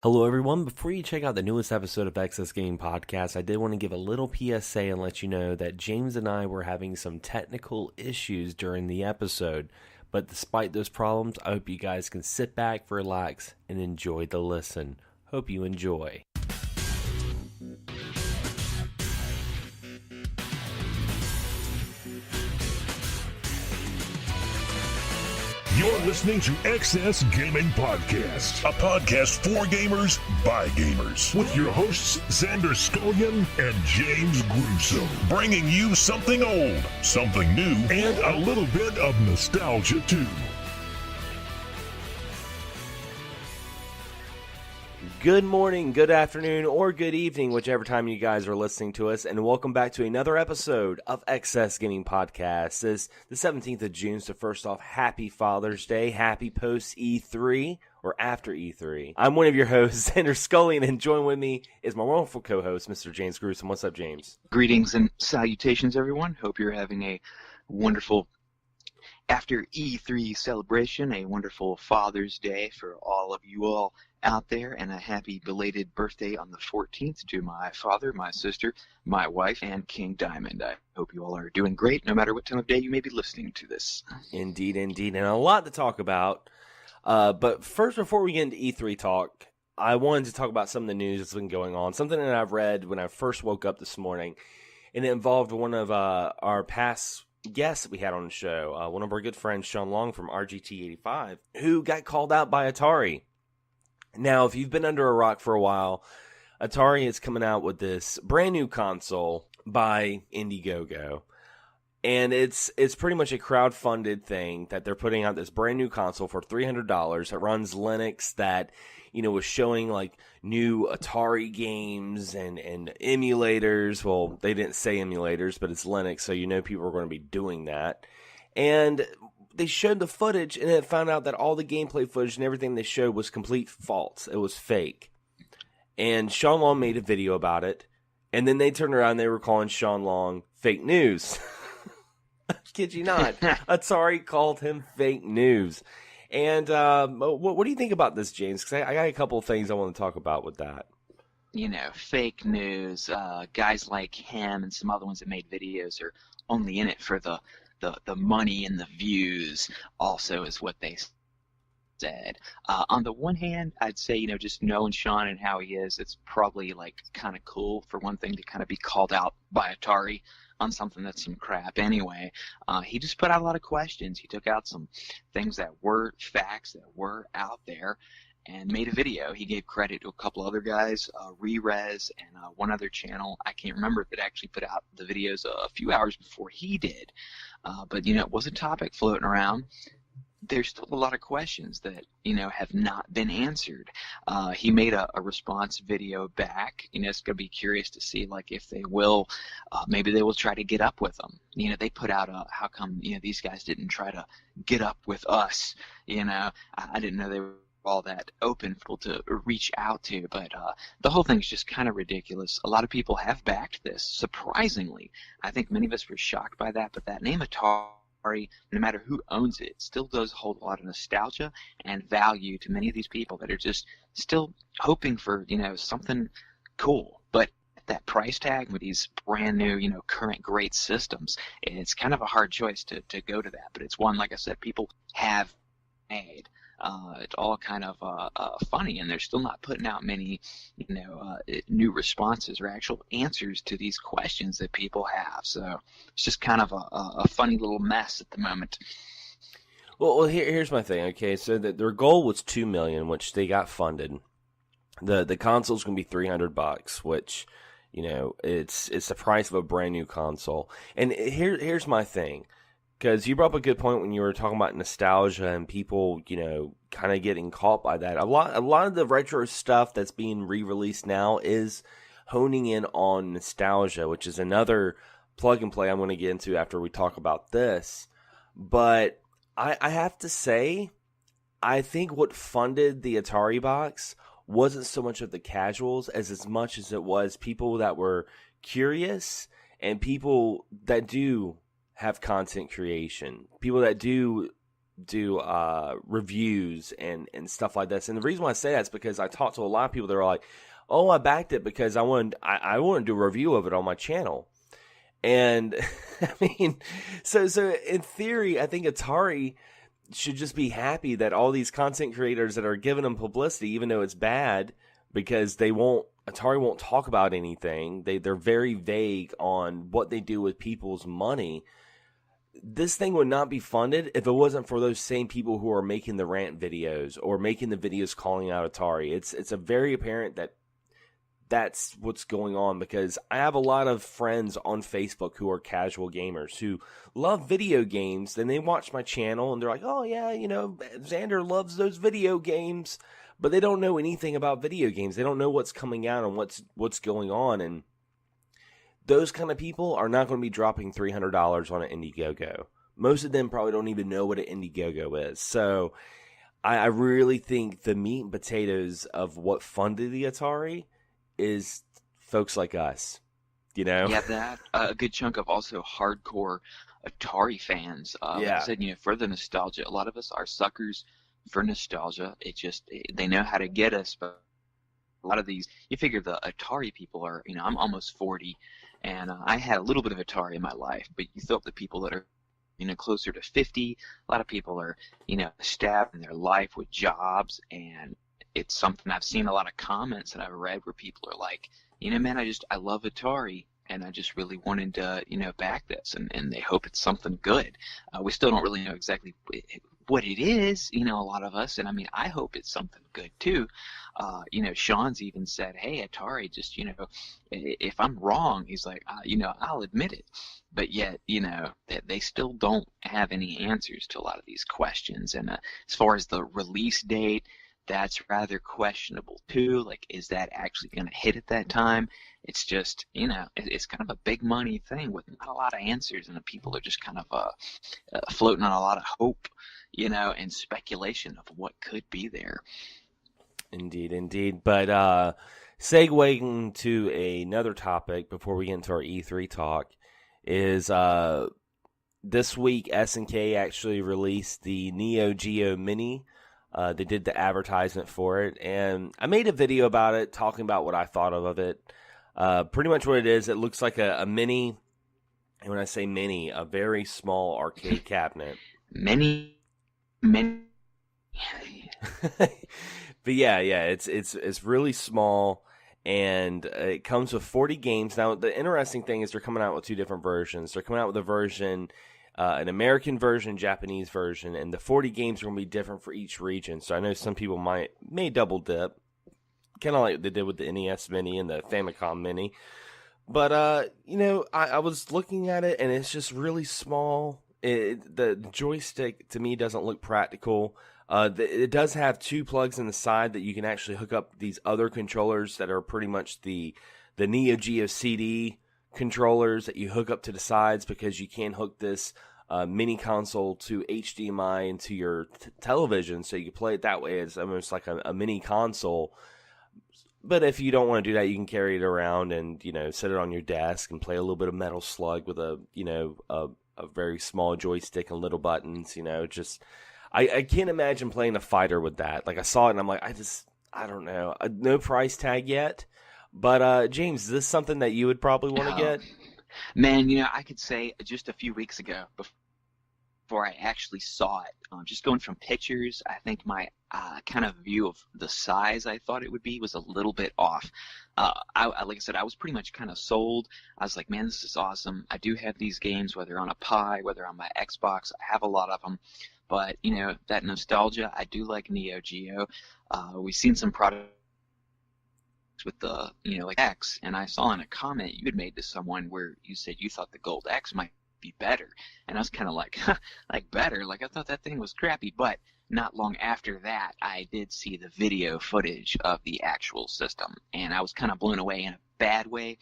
Hello, everyone. Before you check out the newest episode of XSGaming Podcast, I did want to give a little PSA and let you know that James and I were having some technical issues during the episode. But despite those problems, I hope you guys can sit back, relax, and enjoy the listen. Hope you enjoy. You're listening to XSGaming Podcast, a podcast for gamers by gamers, with your hosts Xander, Skullion, and James Gruesome, bringing you something old, something new, and a little bit of nostalgia too. Good morning, good afternoon, or good evening, whichever time you guys are listening to us, and welcome back to another episode of XSGaming Podcast. It's the 17th of June, so first off, happy Father's Day, happy post-E3, or after E3. I'm one of your hosts, Xander Skullion, and join with me is my wonderful co-host, Mr. James Gruesome. What's up, James? Greetings and salutations, everyone. Hope you're having a wonderful after E3 celebration, a wonderful Father's Day for all of you all out there, and a happy belated birthday on the 14th to my father, my sister, my wife, and King Diamond. I hope you all are doing great, no matter what time of day you may be listening to this. Indeed, indeed, and a lot to talk about. But first, before we get into E3 talk, I wanted to talk about some of the news that's been going on, something that I've read when I first woke up this morning, and it involved one of our past guests that we had on the show, one of our good friends, Sean Long from RGT85, who got called out by Atari. Now, if you've been under a rock for a while, Atari is coming out with this brand new console by Indiegogo. And it's pretty much a crowd-funded thing that they're putting out this brand new console for $300. It runs Linux that, was showing like new Atari games and emulators. Well, they didn't say emulators, but it's Linux, so people are going to be doing that. And they showed the footage, and it found out that all the gameplay footage and everything they showed was complete false. It was fake. And Sean Long made a video about it, and then they turned around and they were calling Sean Long fake news. I kid you not. Atari called him fake news. And what do you think about this, James? Because I got a couple of things I want to talk about with that. Fake news, guys like him and some other ones that made videos are only in it for the money and the views, also, is what they said. On the one hand, I'd say, just knowing Sean and how he is, it's probably like kind of cool, for one thing, to kind of be called out by Atari on something that's some crap anyway. He just put out a lot of questions. He took out some things that were facts that were out there and made a video. He gave credit to a couple other guys, Re-Res and one other channel. I can't remember if it actually put out the videos a few hours before he did. But, it was a topic floating around. There's still a lot of questions that, have not been answered. He made a response video back. It's going to be curious to see, like, if they will, maybe they will try to get up with them. They put out how come, these guys didn't try to get up with us? I didn't know they were all that open for people to reach out to, but the whole thing is just kind of ridiculous. A lot of people have backed this, surprisingly. I think many of us were shocked by that, but that name Atari, no matter who owns it, still does hold a lot of nostalgia and value to many of these people that are just still hoping for, something cool. But at that price tag with these brand new, current great systems, it's kind of a hard choice to go to that. But it's one, like I said, people have made. It's all kind of funny, and they're still not putting out many, new responses or actual answers to these questions that people have. So it's just kind of a funny little mess at the moment. Well, here's my thing. Okay, so their goal was $2 million, which they got funded. The console's going to be $300, which it's the price of a brand new console. And here's my thing. Because you brought up a good point when you were talking about nostalgia and people, kind of getting caught by that. A lot of the retro stuff that's being re-released now is honing in on nostalgia, which is another plug and play I'm going to get into after we talk about this. But I have to say, I think what funded the Atari box wasn't so much of the casuals as much as it was people that were curious and people that do have content creation, people that do do reviews and stuff like this. And the reason why I say that is because I talked to a lot of people that are like, "Oh, I backed it because I wanted to do a review of it on my channel." And I mean, so in theory, I think Atari should just be happy that all these content creators that are giving them publicity, even though it's bad, because Atari won't talk about anything. They're very vague on what they do with people's money. This thing would not be funded if it wasn't for those same people who are making the rant videos or making the videos calling out Atari. It's a very apparent that that's what's going on, because I have a lot of friends on Facebook who are casual gamers who love video games. Then they watch my channel and they're like, "Oh yeah, Xander loves those video games," but they don't know anything about video games. They don't know what's coming out and what's going on. And those kind of people are not going to be dropping $300 on an Indiegogo. Most of them probably don't even know what an Indiegogo is. So I really think the meat and potatoes of what funded the Atari is folks like us, Yeah, that a good chunk of also hardcore Atari fans. Like I said, for the nostalgia, a lot of us are suckers for nostalgia. They know how to get us, but a lot of these, you figure the Atari people are, I'm almost 40, and I had a little bit of Atari in my life, but you throw up the people that are, closer to 50. A lot of people are, stabbed in their life with jobs, and it's something I've seen a lot of comments that I've read where people are like, man, I love Atari, and I just really wanted to, back this, and they hope it's something good. We still don't really know exactly what it is, a lot of us, and I mean, I hope it's something good too. Sean's even said, "Hey, Atari, just, if I'm wrong," he's like, "I'll admit it." But yet, they still don't have any answers to a lot of these questions. And as far as the release date, that's rather questionable too. Like, is that actually going to hit at that time? It's just, it's kind of a big money thing with not a lot of answers, and the people are just kind of floating on a lot of hope, and speculation of what could be there. Indeed. But segueing to another topic before we get into our E3 talk is this week SNK actually released the Neo Geo Mini. They did the advertisement for it, and I made a video about it, talking about what I thought of it. Pretty much what it is, it looks like a mini, and when I say mini, a very small arcade cabinet. Many. But yeah, it's really small, and it comes with 40 games. Now, the interesting thing is they're coming out with two different versions. They're coming out with a version, an American version, Japanese version, and the 40 games are going to be different for each region. So I know some people may double dip, kind of like they did with the NES Mini and the Famicom Mini. But I was looking at it, and it's just really small. The joystick to me doesn't look practical. It does have two plugs in the side that you can actually hook up these other controllers that are pretty much the Neo Geo CD controllers that you hook up to the sides, because you can hook this mini console to HDMI into your television, so you can play it that way. It's almost like a mini console. But if you don't want to do that, you can carry it around and set it on your desk and play a little bit of Metal Slug with a very small joystick and little buttons. I can't imagine playing a fighter with that. Like, I saw it and I'm like, I don't know. No price tag yet. But, James, is this something that you would probably want to get? Man, I could say just a few weeks ago, before I actually saw it, just going from pictures, I think my kind of view of the size I thought it would be was a little bit off. Like I said, I was pretty much kind of sold. I was like, man, this is awesome. I do have these games, whether on a Pi, whether on my Xbox. I have a lot of them. But, that nostalgia, I do like Neo Geo. We've seen some products with the, like X, and I saw in a comment you had made to someone where you said you thought the Gold X might be better. And I was kind of like, like better? Like, I thought that thing was crappy. But not long after that, I did see the video footage of the actual system, and I was kind of blown away in a bad way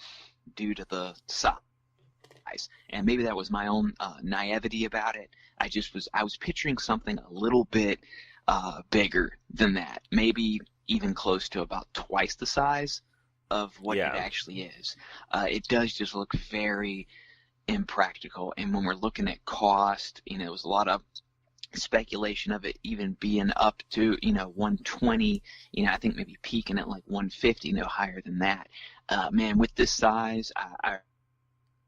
due to the size. And maybe that was my own naivety about it. I was picturing something a little bit bigger than that, maybe even close to about twice the size of what it actually is. It does just look very impractical, and when we're looking at cost, it was a lot of speculation of it even being up to 120. I think maybe peaking at like 150, no higher than that. Man, with this size, I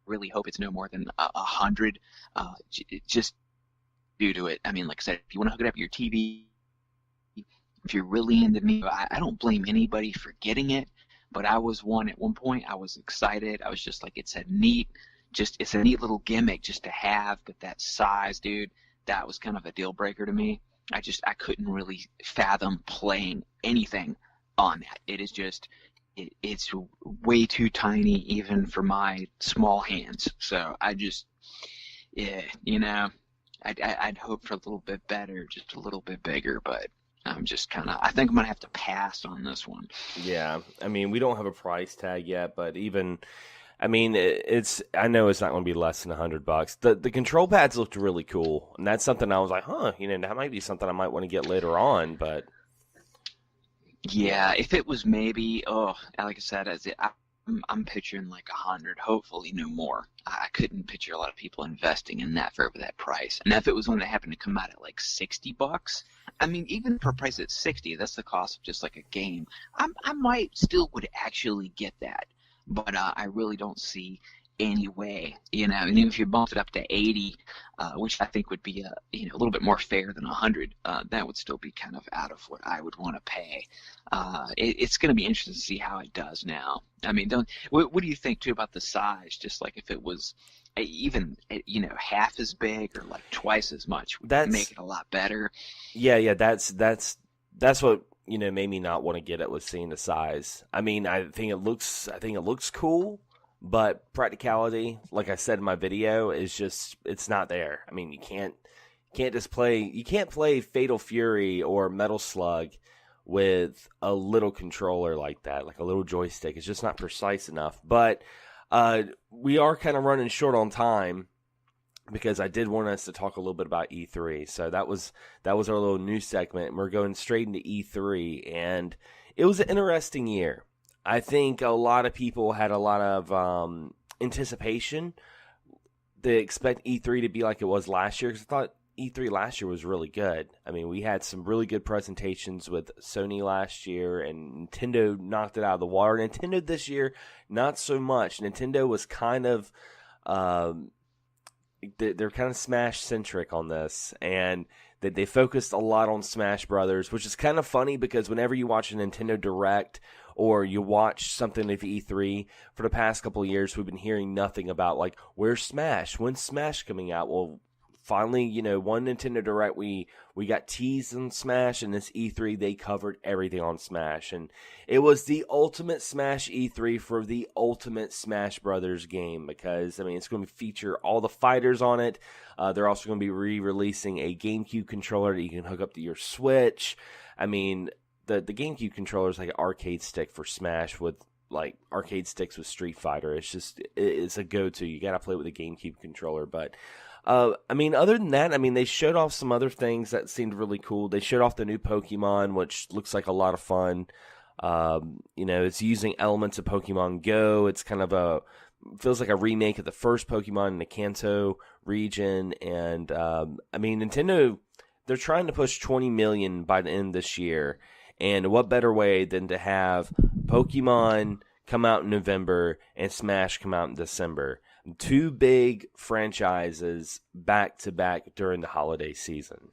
really hope it's no more than 100. Just due to it. I mean, like I said, if you want to hook it up to your TV, if you're really into me, I don't blame anybody for getting it. But I was one at one point. I was excited. I was just like, it's a neat little gimmick just to have. But that size, dude, that was kind of a deal breaker to me. I couldn't really fathom playing anything on that. It is just, it's way too tiny even for my small hands. So I'd hope for a little bit better, just a little bit bigger, but I'm just I think I'm going to have to pass on this one. Yeah, I mean, we don't have a price tag yet, but even, I mean, I know it's not going to be less than $100. The control pads looked really cool, and that's something I was like, that might be something I might want to get later on, but. Yeah, if it was maybe, like I said, I'm picturing like 100, hopefully no more. I couldn't picture a lot of people investing in that for that price. And if it was one that happened to come out at like $60, I mean, even for a price at 60, that's the cost of just like a game. I might still would actually get that, but I really don't see any way, and even if you bumped it up to 80, which I think would be a little bit more fair than 100, that would still be kind of out of what I would want to pay. It's going to be interesting to see how it does now. I mean, what do you think too about the size? Just like if it was even half as big or like twice as much, would make it a lot better. Yeah, that's what made me not want to get it, was seeing the size. I mean, I think it looks cool. But practicality, like I said in my video, is just, it's not there. I mean, you can't play Fatal Fury or Metal Slug with a little controller like that, like a little joystick. It's just not precise enough. But we are kind of running short on time, because I did want us to talk a little bit about E3. So that was our little news segment, and we're going straight into E3, and it was an interesting year. I think a lot of people had a lot of anticipation. They expect E3 to be like it was last year, because I thought E3 last year was really good. I mean, we had some really good presentations with Sony last year, and Nintendo knocked it out of the water. Nintendo this year, not so much. Nintendo was kind of they're kind of Smash-centric on this, and they focused a lot on Smash Brothers, which is kind of funny, because whenever you watch a Nintendo Direct or you watch something of E3, for the past couple of years, we've been hearing nothing about, like, where's Smash? When's Smash coming out? Well, finally, one Nintendo Direct, we got teased on Smash, and this E3, they covered everything on Smash. And it was the ultimate Smash E3 for the ultimate Smash Brothers game, because, I mean, it's going to feature all the fighters on it. They're also going to be re-releasing a GameCube controller that you can hook up to your Switch. I mean, the GameCube controller is like an arcade stick for Smash, with like arcade sticks with Street Fighter. It's a go-to. You got to play with a GameCube controller. But I mean, other than that, I mean, they showed off some other things that seemed really cool. They showed off the new Pokemon, which looks like a lot of fun. It's using elements of Pokemon Go. It's kind of feels like a remake of the first Pokemon in the Kanto region. And I mean, Nintendo, they're trying to push 20 million by the end of this year. And what better way than to have Pokemon come out in November and Smash come out in December? Two big franchises back to back during the holiday season.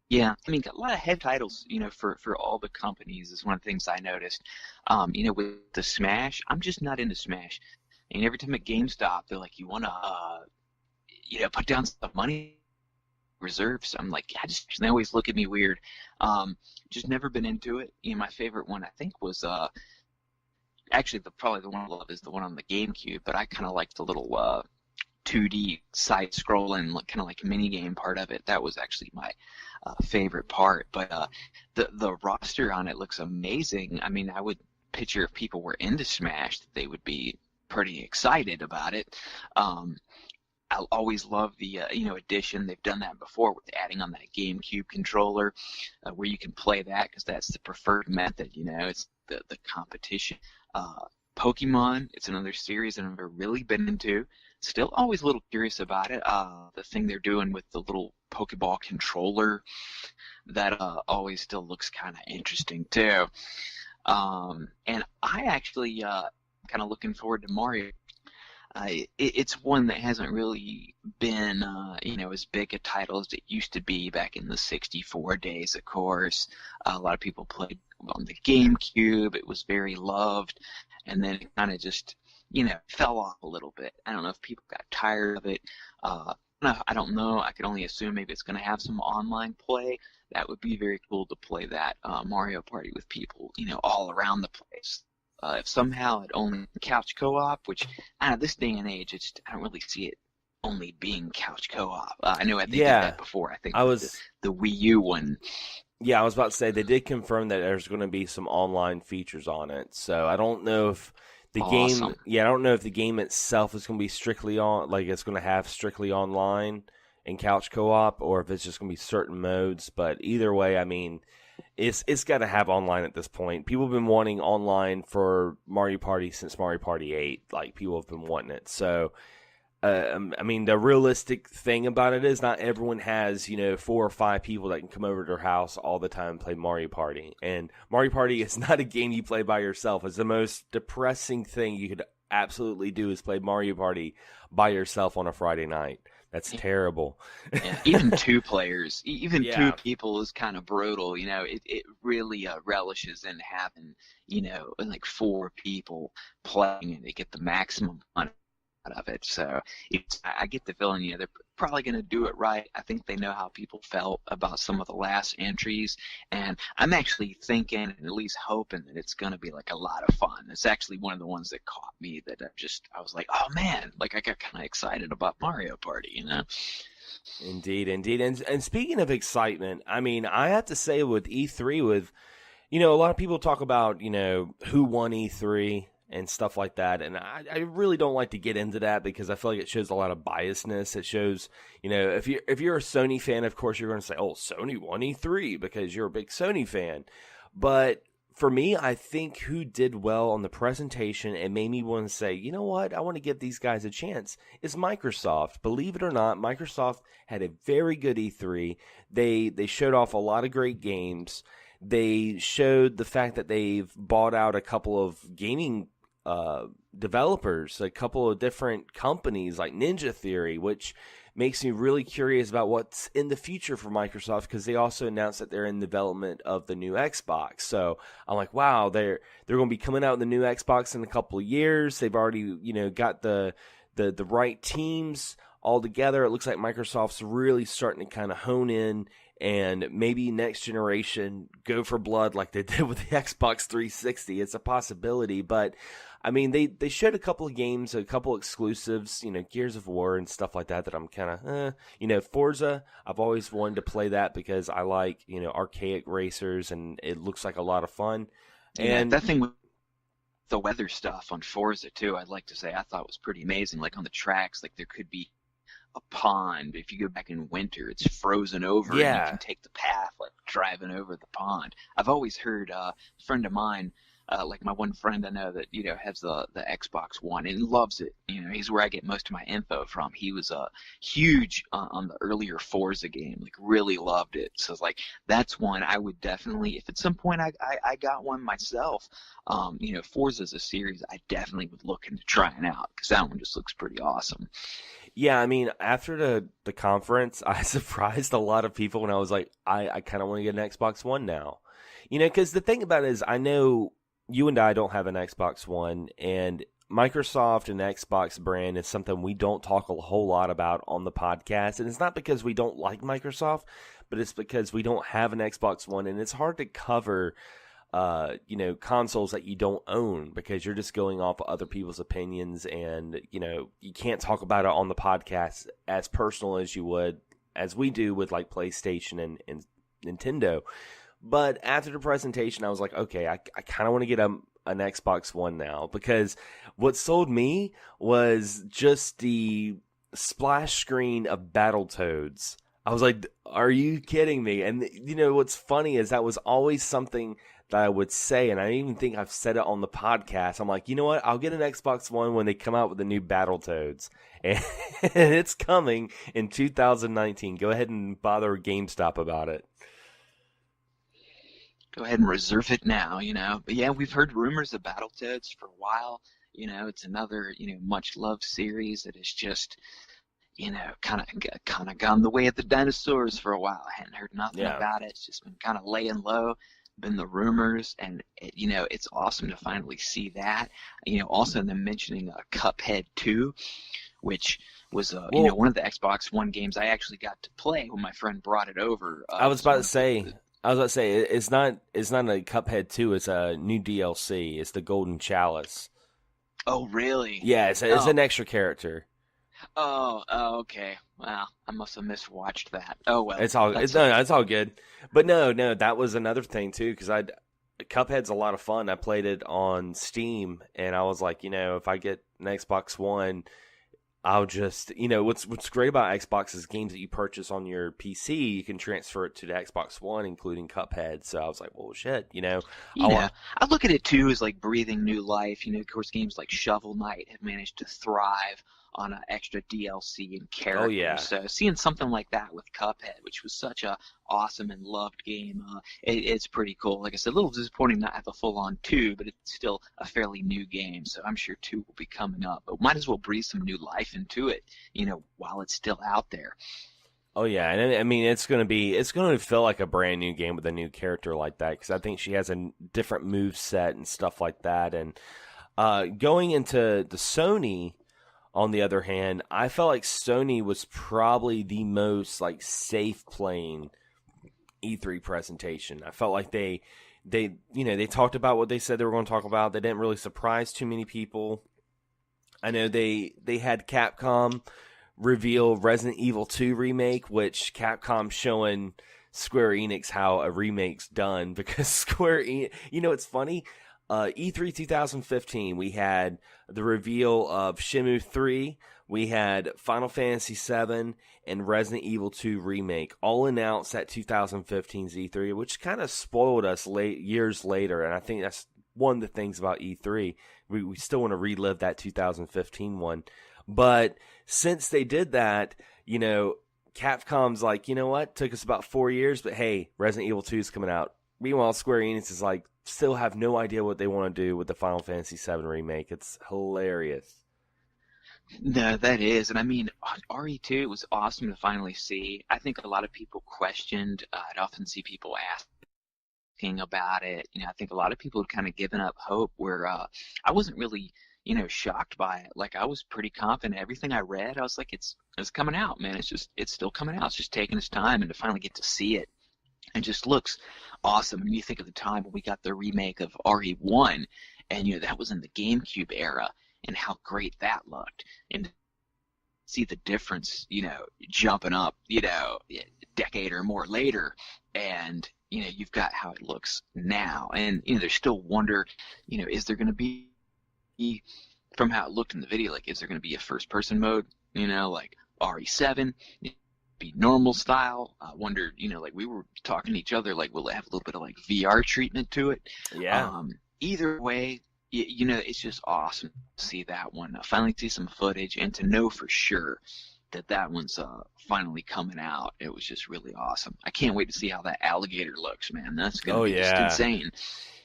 Yeah, I mean, a lot of head titles, for all the companies is one of the things I noticed. With the Smash, I'm just not into Smash. And every time at GameStop, they're like, you want to, put down some money reserves. I'm like, they always look at me weird. Just never been into it. My favorite one, I think, was actually probably the one I love is the one on the GameCube, but I kind of like the little 2D side scrolling, kind of like mini game part of it. That was actually my favorite part. But the roster on it looks amazing. I mean, I would picture if people were into Smash that they would be pretty excited about it. I'll always love the addition. They've done that before with adding on that GameCube controller, where you can play that because that's the preferred method. It's the competition Pokemon, it's another series that I've never really been into. Still always a little curious about it. The thing they're doing with the little Pokeball controller, that always still looks kind of interesting too. And I actually kind of looking forward to Mario. It's one that hasn't really been, as big a title as it used to be back in the 64 days, of course. A lot of people played on the GameCube. It was very loved. And then it kind of just, fell off a little bit. I don't know if people got tired of it. I don't know. I could only assume maybe it's going to have some online play. That would be very cool to play that Mario Party with people, all around the place. If somehow it only couch co-op, which this day and age, I don't really see it only being couch co-op. I know they did that before. I think the Wii U one. Yeah, I was about to say they did confirm that there's going to be some online features on it. So I don't know if the game. Yeah, I don't know if the game itself is going to be strictly on, like it's going to have strictly online and couch co-op, or if it's just going to be certain modes. But either way, I mean, it's got to have online at this point. People have been wanting online for Mario Party since Mario Party 8. Like, people have been wanting it. So, I mean, the realistic thing about it is not everyone has, 4 or 5 people that can come over to their house all the time and play Mario Party. And Mario Party is not a game you play by yourself. It's the most depressing thing you could absolutely do is play Mario Party by yourself on a Friday night. That's terrible. Yeah, even 2 players, even 2 people is kind of brutal. It really relishes in having, like 4 people playing and they get the maximum fun out of it. So I get the feeling, they're probably going to do it right. I think they know how people felt about some of the last entries, and I'm actually thinking and at least hoping that it's going to be like a lot of fun. It's actually one of the ones that caught me that I was like, oh man, like I got kind of excited about Mario Party, Indeed. And speaking of excitement, I mean, I have to say with E3, with, a lot of people talk about, who won E3 and stuff like that. And I really don't like to get into that because I feel like it shows a lot of biasness. It shows, if you're a Sony fan, of course, you're going to say, oh, Sony won E3 because you're a big Sony fan. But for me, I think who did well on the presentation and made me want to say, you know what, I want to give these guys a chance is Microsoft. Believe it or not, Microsoft had a very good E3. They showed off a lot of great games. They showed the fact that they've bought out a couple of gaming developers, a couple of different companies like Ninja Theory, which makes me really curious about what's in the future for Microsoft because they also announced that they're in development of the new Xbox. So I'm like, wow, they're going to be coming out with the new Xbox in a couple of years. They've already, got the right teams all together. It looks like Microsoft's really starting to kind of hone in and maybe next generation go for blood like they did with the Xbox 360. It's a possibility, but I mean, they showed a couple of games, a couple exclusives, Gears of War and stuff like that I'm kind of, Forza, I've always wanted to play that because I like, archaic racers and it looks like a lot of fun. And that thing with the weather stuff on Forza too, I'd like to say, I thought was pretty amazing. Like on the tracks, like there could be a pond. If you go back in winter, it's frozen over and you can take the path like driving over the pond. I've always heard a friend of mine, like my one friend I know that has the Xbox One and loves it. He's where I get most of my info from. He was huge on the earlier Forza game, like really loved it. So it's like that's one I would definitely, if at some point I got one myself, Forza is a series I definitely would look into trying out because that one just looks pretty awesome. Yeah, I mean, after the conference, I surprised a lot of people when I was like, I kind of want to get an Xbox One now. Because the thing about it is, I know you and I don't have an Xbox One, and Microsoft and Xbox brand is something we don't talk a whole lot about on the podcast. And it's not because we don't like Microsoft, but it's because we don't have an Xbox One, and it's hard to cover consoles that you don't own because you're just going off of other people's opinions and, you can't talk about it on the podcast as personal as we do with like PlayStation and Nintendo. But after the presentation, I was like, okay, I kind of want to get an Xbox One now because what sold me was just the splash screen of Battletoads. I was like, are you kidding me? And, what's funny is that was always something that I would say, and I even think I've said it on the podcast. I'm like, you know what? I'll get an Xbox One when they come out with the new Battletoads. And it's coming in 2019. Go ahead and bother GameStop about it. Go ahead and reserve it now, But yeah, we've heard rumors of Battletoads for a while. It's another, much loved series that is just, kind of gone the way of the dinosaurs for a while. I hadn't heard nothing about it. It's just been kind of laying low, been the rumors, and it's awesome to finally see that. Also them mentioning Cuphead 2, which was one of the Xbox One games I actually got to play when my friend brought it over. I was about to say it's not a Cuphead 2. It's a new DLC. It's the Golden Chalice. Oh, really? Yeah, it's an extra character. Oh, okay. Well, I must have miswatched that. Oh well, it's all good. But no, that was another thing too, because Cuphead's a lot of fun. I played it on Steam, and I was like, if I get an Xbox One, I'll just, what's great about Xbox is games that you purchase on your PC, you can transfer it to the Xbox One, including Cuphead. So I was like, well, shit, I look at it too as like breathing new life. Of course, games like Shovel Knight have managed to thrive on an extra DLC and characters. Oh, yeah. So seeing something like that with Cuphead, which was such a awesome and loved game, it's pretty cool. Like I said, a little disappointing not to have a full-on 2, but it's still a fairly new game. So I'm sure 2 will be coming up. But might as well breathe some new life into it, while it's still out there. Oh yeah, and I mean it's going to feel like a brand new game with a new character like that, because I think she has a different move set and stuff like that. And going into the Sony, on the other hand, I felt like Sony was probably the most safe playing E3 presentation. I felt like they talked about what they said they were going to talk about. They didn't really surprise too many people. I know they had Capcom reveal Resident Evil 2 remake, which Capcom showing Square Enix how a remake's done, because Square Enix, it's funny. E3 2015, we had the reveal of Shenmue 3, we had Final Fantasy 7, and Resident Evil 2 Remake, all announced at 2015's E3, which kind of spoiled us years later, and I think that's one of the things about E3. We still want to relive that 2015 one. But since they did that, Capcom's like, you know what, took us about 4 years, but hey, Resident Evil 2 is coming out. Meanwhile, Square Enix is like, still have no idea what they want to do with the Final Fantasy VII Remake. It's hilarious. No, that is. And I mean, RE2, it was awesome to finally see. I think a lot of people questioned. I'd often see people asking about it. I think a lot of people had kind of given up hope, where I wasn't really, shocked by it. Like, I was pretty confident. Everything I read, I was like, it's coming out, man. It's still coming out. It's just taking its time, and to finally get to see it, it just looks awesome. I mean, you think of the time when we got the remake of RE1, and that was in the GameCube era, and how great that looked, and see the difference, jumping up, a decade or more later, and you've got how it looks now, and there's still wonder, is there going to be, from how it looked in the video, like, is there going to be a first-person mode, like RE7? Be normal style. I wondered, like, we were talking to each other, like, will it have a little bit of like VR treatment to it? Yeah. Either way, it's just awesome to see that one. Finally see some footage, and to know for sure that one's finally coming out. It was just really awesome. I can't wait to see how that alligator looks, man. That's gonna be just insane.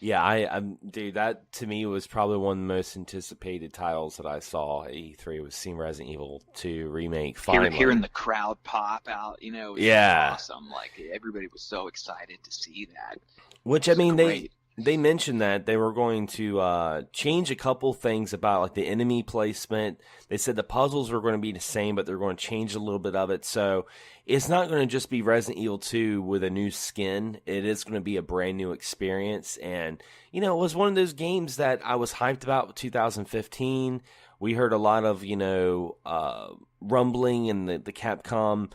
Yeah, I'm dude. That to me was probably one of the most anticipated titles that I saw at E3. Was seeing Resident Evil 2 remake. Finally, hearing the crowd pop out, it was awesome. Like, everybody was so excited to see that. Which, I mean, they mentioned that they were going to change a couple things about like the enemy placement. They said the puzzles were going to be the same, but they're going to change a little bit of it. So it's not going to just be Resident Evil 2 with a new skin. It is going to be a brand new experience. And, it was one of those games that I was hyped about with 2015. We heard a lot of, rumbling in the Capcom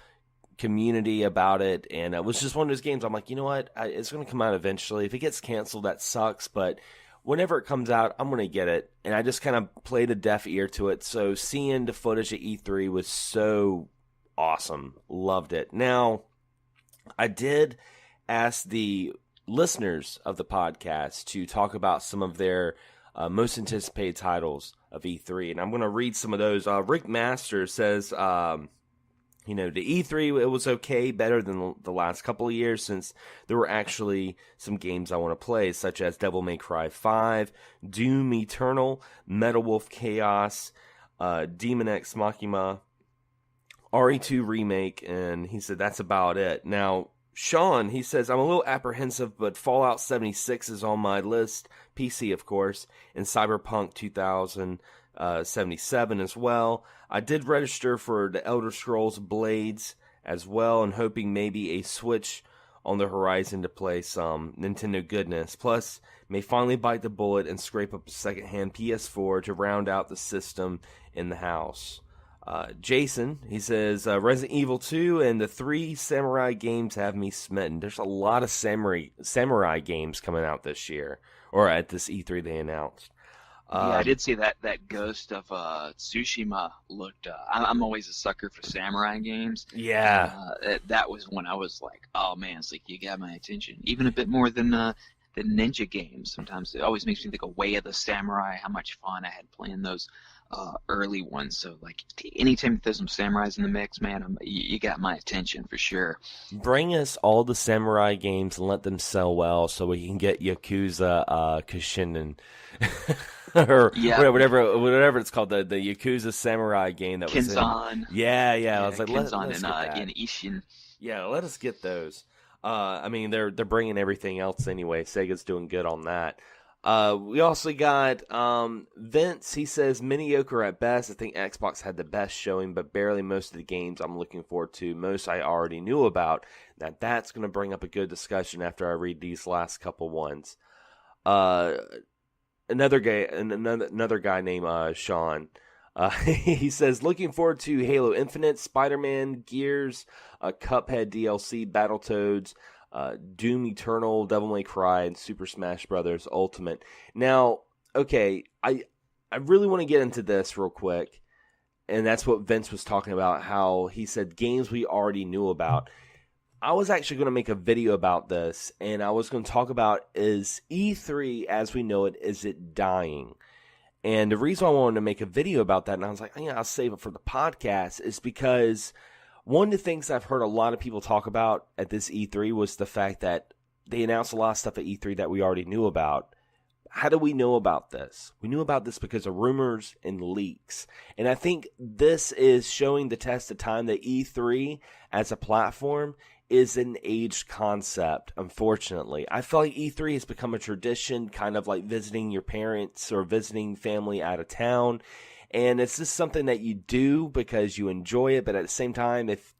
community about it, and it was just one of those games. I'm like, you know what, it's going to come out eventually. If it gets canceled, that sucks, but whenever it comes out, I'm going to get it. And I just kind of played a deaf ear to it. So seeing the footage at E3 was so awesome. Loved it. Now, I did ask the listeners of the podcast to talk about some of their most anticipated titles of E3. And I'm going to read some of those. Rick Master says, the E3, it was okay, better than the last couple of years since there were actually some games I want to play, such as Devil May Cry 5, Doom Eternal, Metal Wolf Chaos, Demon X Machina, RE2 Remake, and he said that's about it. Now, Sean, he says, I'm a little apprehensive, but Fallout 76 is on my list, PC of course, and Cyberpunk 2077 as well. I did register for the Elder Scrolls Blades as well, and hoping maybe a Switch on the horizon to play some Nintendo goodness. Plus, may finally bite the bullet and scrape up a secondhand PS4 to round out the system in the house. Jason, he says, Resident Evil 2 and the 3 Samurai games have me smitten. There's a lot of samurai games coming out this year, or at this E3 they announced. Yeah, I did see that Ghost of Tsushima looked. I'm always a sucker for samurai games. Yeah, that was when I was like, oh man, it's like you got my attention, even a bit more than ninja games. Sometimes it always makes me think of Way of the Samurai, how much fun I had playing those early ones. So like anytime there's some samurais in the mix, man, you got my attention for sure. Bring us all the samurai games and let them sell well, so we can get Yakuza Kushinen. Or whatever it's called, the Yakuza Samurai game that was Kenzan. Yeah, I was like, Kenzan and Ishin. Yeah, let us get those. I mean, they're bringing everything else anyway. Sega's doing good on that. We also got Vince. He says mediocre at best. I think Xbox had the best showing, but barely most of the games I'm looking forward to. Most I already knew about. That's going to bring up a good discussion after I read these last couple ones. Another guy named Sean. He says, looking forward to Halo Infinite, Spider-Man, Gears, Cuphead DLC, Battletoads, Doom Eternal, Devil May Cry, and Super Smash Bros. Ultimate. Now, okay, I really want to get into this real quick, and that's what Vince was talking about, how he said games we already knew about. I was actually going to make a video about this, and I was going to talk about, is E3 as we know it, is it dying? And the reason I wanted to make a video about that, and I was like, I'll save it for the podcast, is because one of the things I've heard a lot of people talk about at this E3 was the fact that they announced a lot of stuff at E3 that we already knew about. How do we know about this? We knew about this because of rumors and leaks. And I think this is showing the test of time that E3 as a platform is an aged concept, unfortunately. I feel like E3 has become a tradition, kind of like visiting your parents or visiting family out of town. And it's just something that you do because you enjoy it, but at the same time, if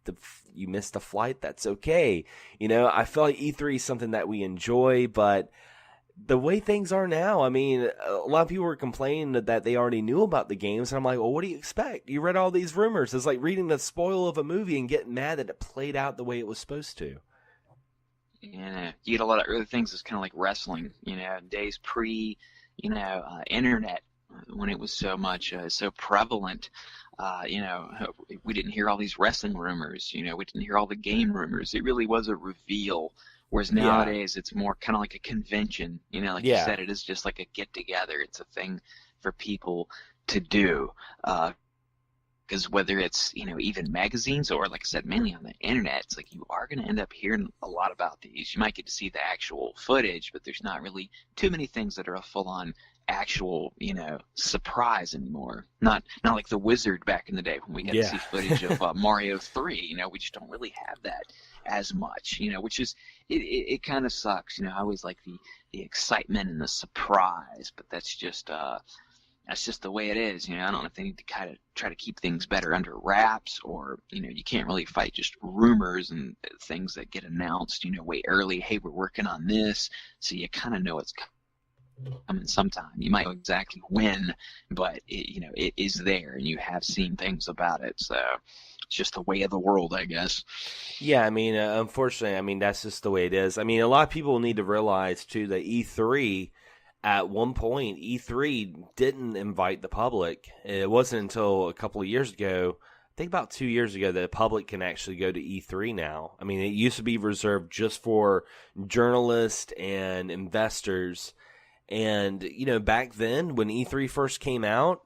you missed a flight, that's okay. I feel like E3 is something that we enjoy, but the way things are now, I mean, a lot of people were complaining that they already knew about the games, and I'm like, well, what do you expect? You read all these rumors. It's like reading the spoil of a movie and getting mad that it played out the way it was supposed to. Yeah, you get a lot of other things that's kind of like wrestling, days pre, internet, when it was so prevalent. We didn't hear all these wrestling rumors, we didn't hear all the game rumors. It really was a reveal. Whereas nowadays it's more kind of like a convention, you said, it is just like a get together. It's a thing for people to do. Because whether it's, even magazines or, like I said, mainly on the internet, it's like you are going to end up hearing a lot about these. You might get to see the actual footage, but there's not really too many things that are a full-on actual, surprise anymore. Not like The Wizard back in the day when we got to see footage of Mario 3. We just don't really have that as much, which is, it kind of sucks. I always like the excitement and the surprise, but that's just the way it is. I don't know if they need to kind of try to keep things better under wraps, or, you can't really fight just rumors and things that get announced, way early. Hey, we're working on this. So you kind of know it's coming sometime. You might know exactly when, but it is there, and you have seen things about it. So it's just the way of the world, I guess. Yeah, I mean, unfortunately, that's just the way it is. I mean, a lot of people need to realize, too, that E3, at one point, E3 didn't invite the public. It wasn't until a couple of years ago think about 2 years ago, the public can actually go to E3 now. I mean, it used to be reserved just for journalists and investors. And, back then when E3 first came out,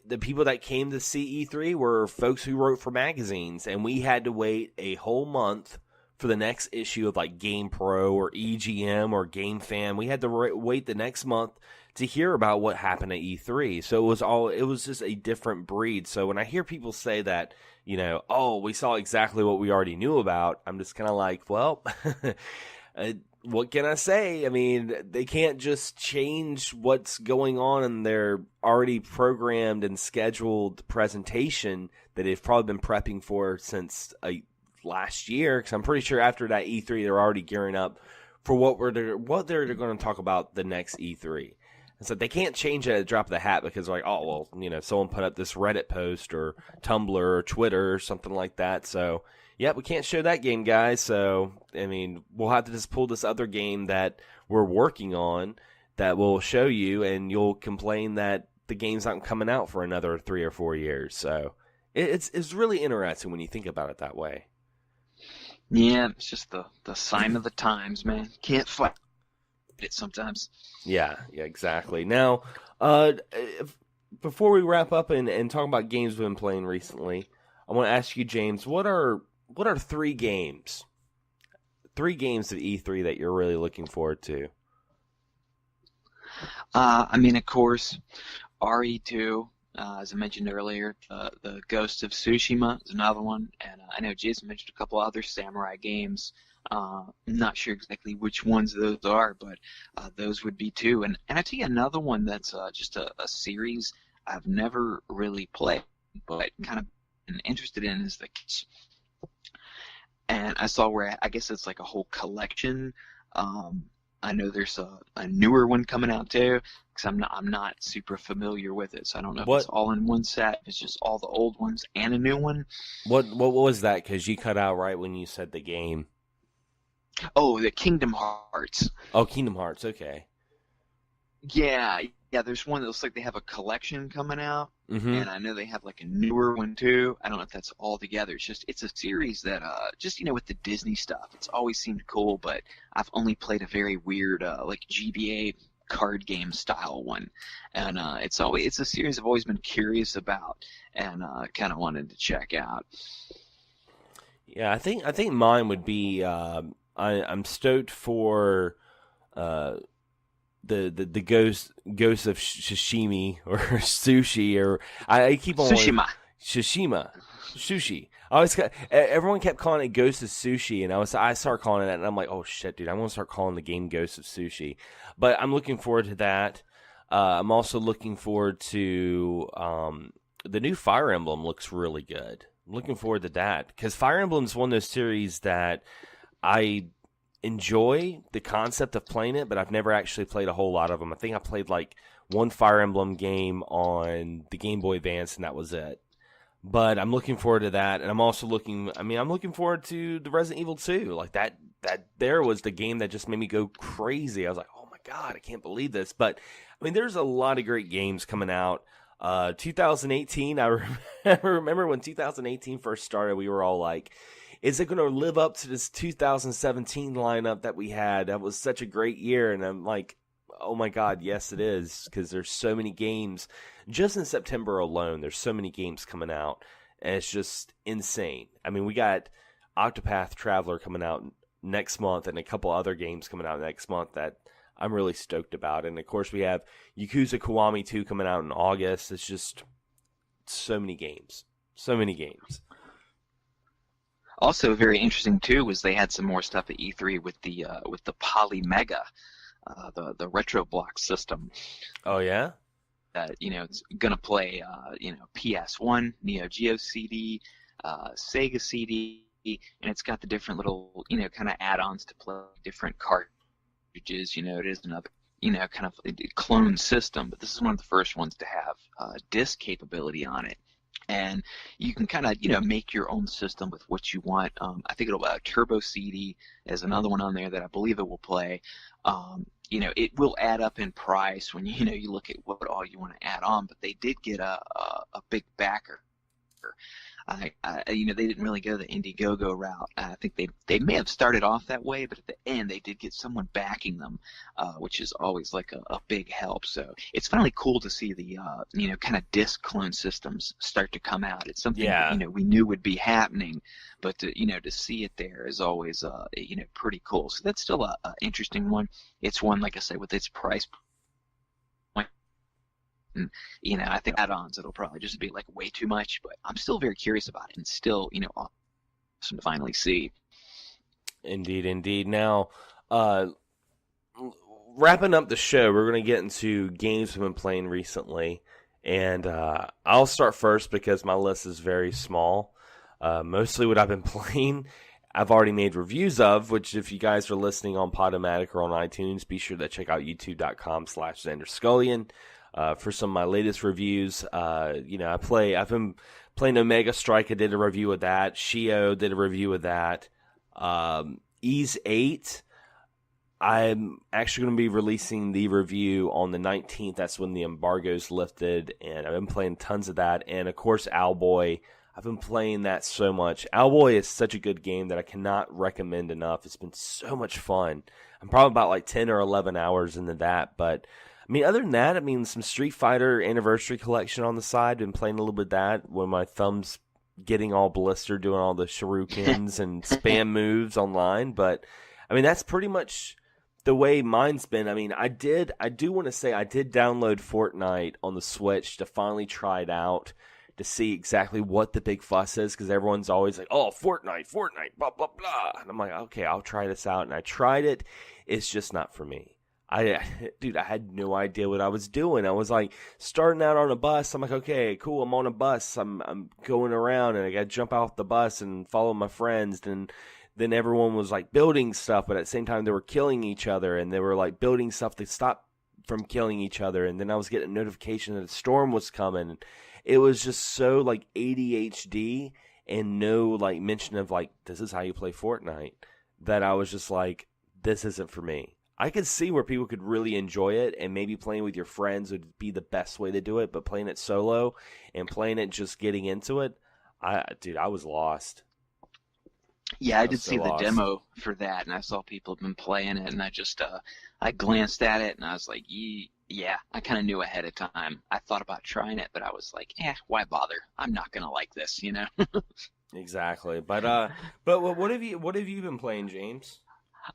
the people that came to see E3 were folks who wrote for magazines. And we had to wait a whole month for the next issue of like GamePro or EGM or GameFam. We had to wait the next month to hear about what happened at E3. So it was just a different breed. So when I hear people say that, we saw exactly what we already knew about, I'm just kind of like, well, what can I say? I mean, they can't just change what's going on in their already programmed and scheduled presentation that they've probably been prepping for since last year. Because I'm pretty sure after that E3, they're already gearing up for what they're going to talk about the next E3. And so they can't change it at the drop of the hat because like, oh, well, someone put up this Reddit post or Tumblr or Twitter or something like that. So, yeah, we can't show that game, guys. So, I mean, we'll have to just pull this other game that we're working on that we'll show you, and you'll complain that the game's not coming out for another 3 or 4 years. So, it's really interesting when you think about it that way. Yeah, it's just the sign of the times, man. Can't fight it sometimes. Yeah, exactly. Now, before we wrap up and talk about games we've been playing recently, I want to ask you, James, what are 3 games? 3 games of E3 that you're really looking forward to? I mean, of course, RE2, as I mentioned earlier, the Ghost of Tsushima is another one, and I know Jason mentioned a couple other samurai games. I'm not sure exactly which ones those are, but those would be 2. And I tell you another one that's just a series I've never really played, but kind of been interested in is the. And I saw where I guess it's like a whole collection. I know there's a newer one coming out too, because I'm not super familiar with it, so I don't know if it's all in one set. If it's just all the old ones and a new one. What was that? Because you cut out right when you said the game. Oh, the Kingdom Hearts. Oh, Kingdom Hearts. Okay. Yeah. There's one that looks like they have a collection coming out, mm-hmm. and I know they have like a newer one too. I don't know if that's all together. It's a series that just with the Disney stuff, it's always seemed cool, but I've only played a very weird like GBA card game style one, and it's a series I've always been curious about and kind of wanted to check out. Yeah, I think mine would be I'm stoked for the ghost of sashimi or sushi, or I keep on Shishima sushi. Everyone kept calling it Ghost of Sushi, and I started calling it that, and I'm like, oh shit, dude, I'm gonna start calling the game Ghost of Sushi. But I'm looking forward to that. I'm also looking forward to the new Fire Emblem. Looks really good. I'm looking forward to that because Fire Emblem is one of those series that I enjoy the concept of playing it, but I've never actually played a whole lot of them. I think I played like one Fire Emblem game on the Game Boy Advance, and that was it. But I'm looking forward to that, and I'm looking forward to the Resident Evil 2. Like that there was the game that just made me go crazy. I was like, oh my god, I can't believe this. But I mean, there's a lot of great games coming out. 2018, I remember when 2018 first started, we were all like, is it going to live up to this 2017 lineup that we had? That was such a great year. And I'm like, oh my God, yes, it is. Because there's so many games. Just in September alone, there's so many games coming out. And it's just insane. I mean, we got Octopath Traveler coming out next month and a couple other games coming out next month that I'm really stoked about. And of course, we have Yakuza Kiwami 2 coming out in August. It's just so many games. So many games. Also, very interesting too was they had some more stuff at E3 with the Polymega, the retro block system. Oh yeah. It's gonna play PS1, Neo Geo CD, Sega CD, and it's got the different little kind of add-ons to play different cartridges. It is another kind of a clone system, but this is one of the first ones to have disc capability on it. And you can kind of, make your own system with what you want. I think it'll Turbo CD is another one on there that I believe it will play. It will add up in price when you look at what all you want to add on. But they did get a big backer. They didn't really go the Indiegogo route. I think they may have started off that way, but at the end they did get someone backing them, which is always like a big help. So it's finally cool to see the kind of disc clone systems start to come out. It's something that, we knew would be happening, but to see it there is always pretty cool. So that's still a interesting one. It's one, like I said, with its price point. And, I think add-ons, it'll probably just be like way too much, but I'm still very curious about it, and still, awesome to finally see. Indeed. Now, wrapping up the show, we're going to get into games we've been playing recently, and I'll start first because my list is very small. Mostly what I've been playing, I've already made reviews of, which if you guys are listening on Podomatic or on iTunes, be sure to check out youtube.com/Xander Skullion. For some of my latest reviews. I've been playing Omega Strike. I did a review of that. Shio did a review of that. Ease 8, I'm actually going to be releasing the review on the 19th. That's when the embargo's lifted, and I've been playing tons of that. And, of course, Owlboy. I've been playing that so much. Owlboy is such a good game that I cannot recommend enough. It's been so much fun. I'm probably about like 10 or 11 hours into that, but other than that, some Street Fighter Anniversary Collection on the side. Been playing a little bit of that when my thumb's getting all blistered doing all the shurikens and spam moves online. But, that's pretty much the way mine's been. I do want to say I did download Fortnite on the Switch to finally try it out to see exactly what the big fuss is, because everyone's always like, oh, Fortnite, blah, blah, blah. And I'm like, okay, I'll try this out. And I tried it. It's just not for me. I had no idea what I was doing. I was like starting out on a bus. I'm like, okay, cool. I'm on a bus. I'm going around, and I got to jump off the bus and follow my friends. And then everyone was like building stuff, but at the same time they were killing each other, and they were like building stuff to stop from killing each other. And then I was getting a notification that a storm was coming. It was just so like ADHD and no like mention of like, this is how you play Fortnite, that I was just like, this isn't for me. I could see where people could really enjoy it, and maybe playing with your friends would be the best way to do it, but playing it solo and playing it just getting into it, I was lost. Yeah, I did see the demo for that, and I saw people have been playing it, and I just I glanced at it, and I was like, yeah, I kind of knew ahead of time. I thought about trying it, but I was like, why bother? I'm not gonna like this, Exactly. But what have you been playing, James?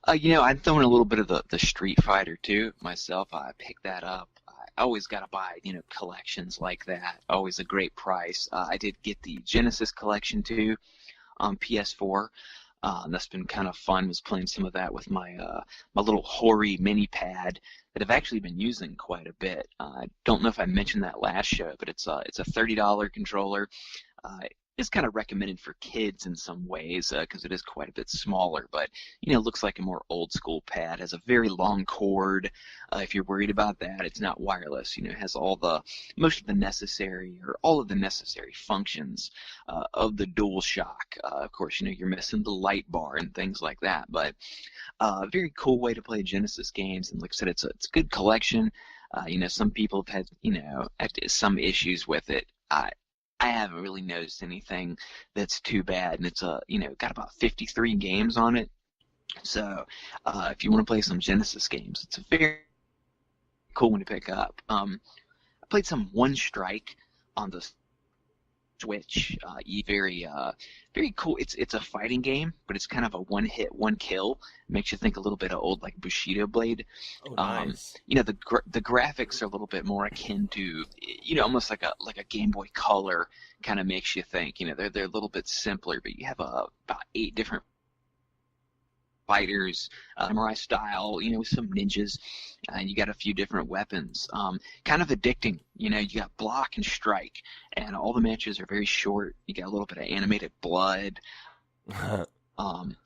I'm throwing a little bit of the Street Fighter too myself. I picked that up. I always got to buy, collections like that. Always a great price. I did get the Genesis collection too on PS4. That's been kind of fun. Was playing some of that with my my little Hori mini pad that I've actually been using quite a bit. I don't know if I mentioned that last show, but it's a $30 controller. It's kind of recommended for kids in some ways because it is quite a bit smaller, but looks like a more old school pad. Has a very long cord. If you're worried about that, it's not wireless. It has all of the necessary functions of the DualShock. Of course, you're missing the light bar and things like that, but very cool way to play Genesis games. And like I said, it's a good collection. Some people have had some issues with it. I haven't really noticed anything that's too bad, and it's got about 53 games on it. So if you want to play some Genesis games, it's a very cool one to pick up. I played some One Strike on the Switch. Very cool. It's a fighting game, but it's kind of a one hit, one kill. It makes you think a little bit of old like Bushido Blade. Oh, nice. The graphics are a little bit more akin to almost like a Game Boy Color. Kind of makes you think. They're a little bit simpler, but you have about 8 different fighters, samurai style, with some ninjas, and you got a few different weapons. Kind of addicting, you got block and strike, and all the matches are very short. You got a little bit of animated blood.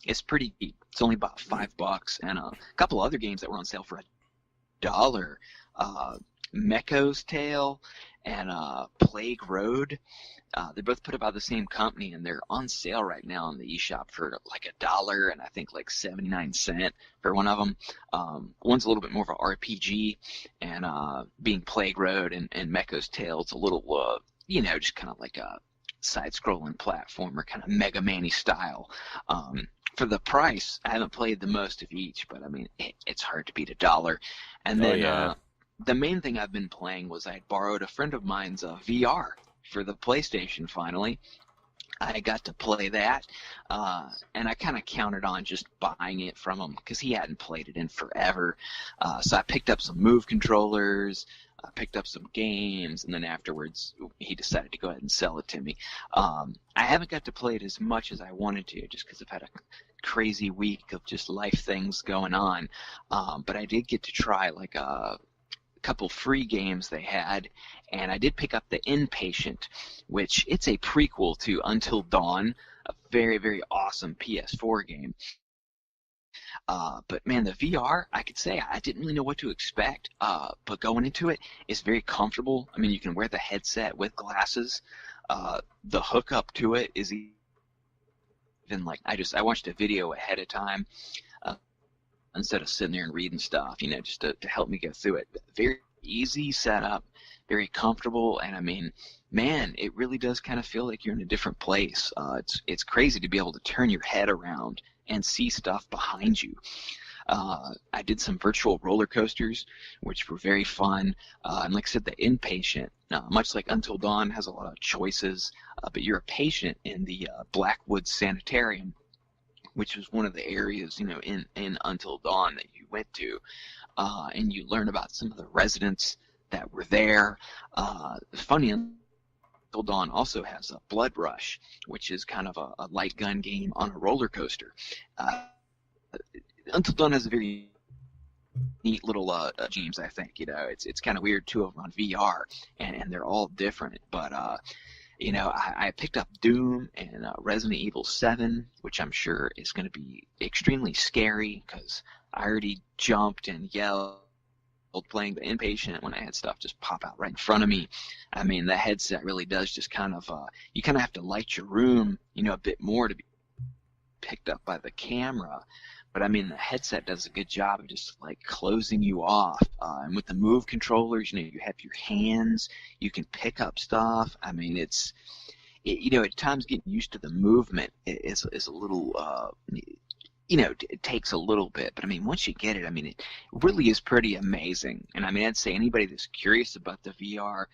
It's pretty cheap. It's only about $5, and a couple other games that were on sale for $1. Mecho's Tale and Plague Road. They're both put up by the same company, and they're on sale right now on the eShop for like $1 and I think like 79 cents for one of them. One's a little bit more of an RPG, and being Plague Road and Mecho's Tale, it's a little, just kind of like a side-scrolling platformer, kind of Mega Man-y style. For the price, I haven't played the most of each, but I mean, it's hard to beat $1. And then the main thing I've been playing was I borrowed a friend of mine's VR for the PlayStation finally. I got to play that, and I kind of counted on just buying it from him because he hadn't played it in forever. So I picked up some Move controllers, I picked up some games, and then afterwards he decided to go ahead and sell it to me. I haven't got to play it as much as I wanted to just because I've had a crazy week of just life things going on. But I did get to try like a couple free games they had, and I did pick up The Inpatient, which it's a prequel to Until Dawn, a very, very awesome PS4 game. But man, the VR, I could say I didn't really know what to expect, but going into it, it's very comfortable. I mean, you can wear the headset with glasses. The hookup to it is even like, I watched a video ahead of time, instead of sitting there and reading stuff, just to help me go through it. Very easy setup, very comfortable, and I mean, man, it really does kind of feel like you're in a different place. It's crazy to be able to turn your head around and see stuff behind you. I did some virtual roller coasters, which were very fun. And like I said, The Inpatient, much like Until Dawn, has a lot of choices, but you're a patient in the Blackwood Sanitarium, which was one of the areas, in Until Dawn that you went to, and you learn about some of the residents that were there. Funny, Until Dawn also has a Blood Rush, which is kind of a light gun game on a roller coaster. Until Dawn has a very neat little games, I think. It's kind of weird, two of them on VR, and they're all different, but I picked up Doom and Resident Evil 7, which I'm sure is going to be extremely scary because I already jumped and yelled playing The Inpatient when I had stuff just pop out right in front of me. I mean, the headset really does just kind of, you kind of have to light your room, a bit more to be picked up by the camera. But I mean, the headset does a good job of just like closing you off. And with the Move controllers, you have your hands, you can pick up stuff. I mean, at times getting used to the movement is a little, it takes a little bit. But I mean, once you get it, I mean, it really is pretty amazing. And I mean, I'd say anybody that's curious about the VR,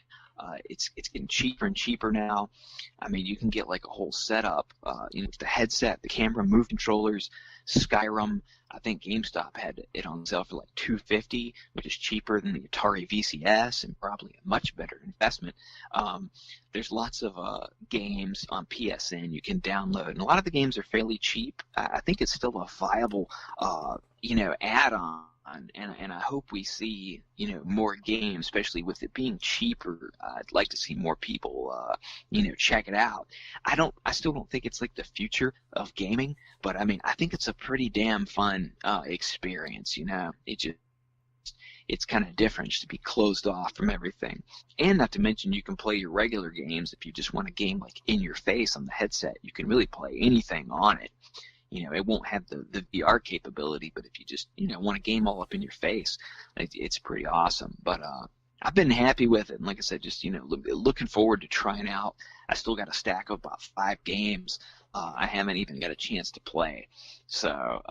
it's getting cheaper and cheaper now. I mean, you can get like a whole setup, with the headset, the camera, Move controllers, Skyrim. I think GameStop had it on sale for like $250, which is cheaper than the Atari VCS and probably a much better investment. There's lots of games on PSN you can download, and a lot of the games are fairly cheap. I think it's still a viable, add-on. And I hope we see, more games, especially with it being cheaper. I'd like to see more people, check it out. I still don't think it's like the future of gaming, but I mean, I think it's a pretty damn fun experience. It's kind of different just to be closed off from everything. And not to mention, you can play your regular games if you just want a game like in your face on the headset. You can really play anything on it. It won't have the VR capability, but if you just, want a game all up in your face, it's pretty awesome. But I've been happy with it. And like I said, just, looking forward to trying out. I still got a stack of about 5 games I haven't even got a chance to play. So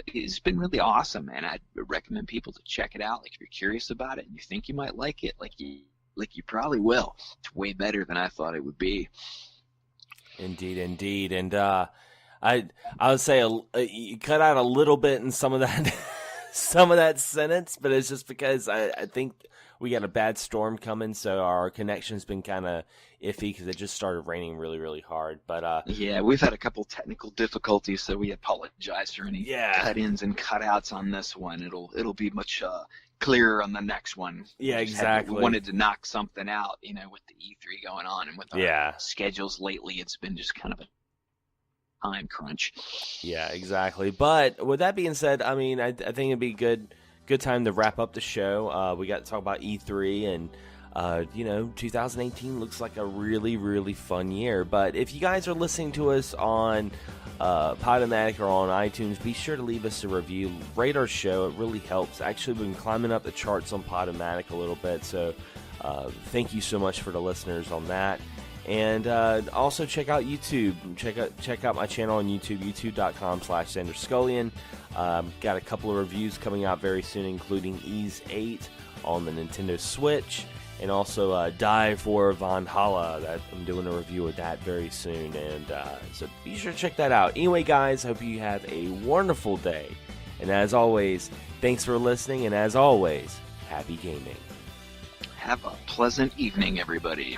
it's been really awesome, and I'd recommend people to check it out. Like, if you're curious about it and you think you might like it, like you probably will. It's way better than I thought it would be. Indeed. And I would say you cut out a little bit in some of that sentence, but it's just because I think we got a bad storm coming, so our connection's been kind of iffy because it just started raining really, really hard. But yeah, we've had a couple technical difficulties, so we apologize for any cut-ins and cut-outs on this one. It'll be much clearer on the next one. Yeah, exactly. We wanted to knock something out, with the E3 going on and with our schedules lately. It's been just kind of a time crunch. Yeah, exactly. But with that being said, I mean, I think it'd be good time to wrap up the show. We got to talk about E3, and 2018 looks like a really, really fun year. But if you guys are listening to us on Podomatic or on iTunes, be sure to leave us a review, rate our show. It really helps. Actually, we've been climbing up the charts on Podomatic a little bit, so thank you so much for the listeners on that. And also check out YouTube. Check out my channel on YouTube, youtube.com/XanderSkullion. Got a couple of reviews coming out very soon, including Ease 8 on the Nintendo Switch, and also Die for Valhalla. That I'm doing a review of that very soon, and so be sure to check that out. Anyway, guys, hope you have a wonderful day, and as always, thanks for listening, and as always, happy gaming. Have a pleasant evening, everybody.